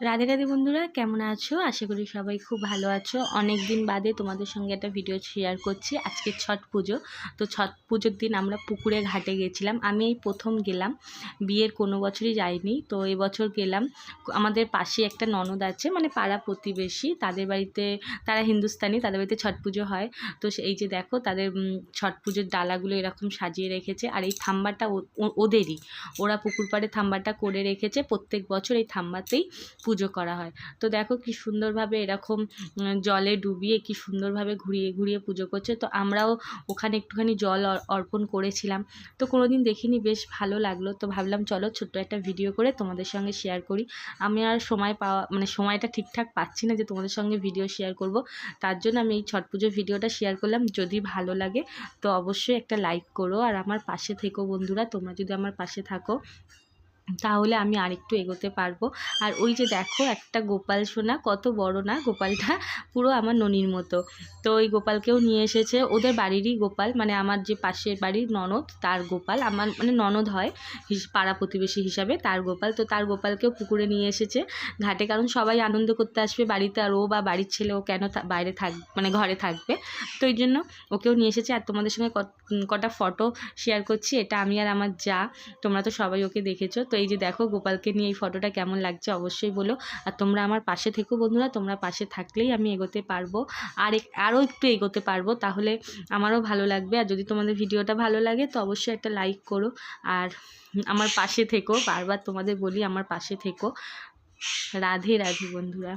রাধে রাধে বন্ধুরা, কেমন আছো? আশা করি সবাই খুব ভালো আছো। অনেক দিন বাদে তোমাদের সঙ্গে একটা ভিডিও শেয়ার করছি। আজকে ছট পুজো। তো ছট পুজোর দিন আমরা পুকুরে ঘাটে গেছিলাম। আমি এই প্রথম গেলাম, বিয়ের কোনো বছরই যাইনি, তো এবছর গেলাম। আমাদের পাশে একটা ননদ আছে, মানে পাড়া প্রতিবেশী, তাদের বাড়িতে, তারা হিন্দুস্তানি, তাদের বাড়িতে ছট পুজো হয়। তো এই যে দেখো, তাদের ছট পুজোর ডালাগুলো এরকম সাজিয়ে রেখেছে। আর এই থাম্বাটা ওদেরই, ওরা পুকুর পাড়ে থাম্বাটা করে রেখেছে। প্রত্যেক বছর এই থাম্বাতেই পুজো করা হয়। তো দেখো কি সুন্দরভাবে এরকম জলে ডুবিয়ে কি সুন্দরভাবে ঘুরিয়ে ঘুরিয়ে পুজো করছে। তো আমরাও ওখানে একটুখানি জল অর্পণ করেছিলাম। তো কোনোদিন দেখিনি, বেশ ভালো লাগলো। তো ভাবলাম চলো ছোট্ট একটা ভিডিও করে তোমাদের সঙ্গে শেয়ার করি। আমি আর সময় পাওয়া, মানে সময়টা ঠিকঠাক পাচ্ছি না যে তোমাদের সঙ্গে ভিডিও শেয়ার করব। তার জন্য আমি এই ছট পুজোর ভিডিওটা শেয়ার করলাম। যদি ভালো লাগে তো অবশ্যই একটা লাইক করো, আর আমার পাশে থেকো বন্ধুরা। তোমরা যদি আমার পাশে থাকো তাহলে আমি আরেকটু এগোতে পারবো। আর ওই যে দেখো একটা গোপাল সোনা, কত বড় না গোপালটা, পুরো আমার ননির মতো। তো ওই গোপালকেও নিয়ে এসেছে, ওদের বাড়িরই গোপাল, মানে আমার যে পাশের বাড়ির ননদ তার গোপাল, আমার মানে ননদ হয় পাড়া প্রতিবেশী হিসাবে, তার গোপাল। তো তার গোপালকেও পুকুরে নিয়ে এসেছে ঘাটে, কারণ সবাই আনন্দ করতে আসবে বাড়িতে, আর ও বা বাড়ির ছেলে ও কেন বাইরে মানে ঘরে থাকবে। তো এই জন্য ওকেও নিয়ে এসেছে। আর তোমাদের সঙ্গে কটা ফটো শেয়ার করছি, এটা আমি আর আমার যা। তোমরা তো সবাই ওকে দেখেছো। তো এই যে দেখো গোপালকে নিয়ে এই ফটোটা কেমন লাগছে অবশ্যই বলো। আর তোমরা আমার পাশে থেকো বন্ধুরা, তোমরা পাশে থাকলেই আমি এগোতে পারবো, আর আরও একটু এগোতে পারবো, তাহলে আমারও ভালো লাগবে। আর যদি তোমাদের ভিডিওটা ভালো লাগে তো অবশ্যই একটা লাইক করো, আর আমার পাশে থেকো। বারবার তোমাদের বলি আমার পাশে থেকো। রাধে রাধে বন্ধুরা।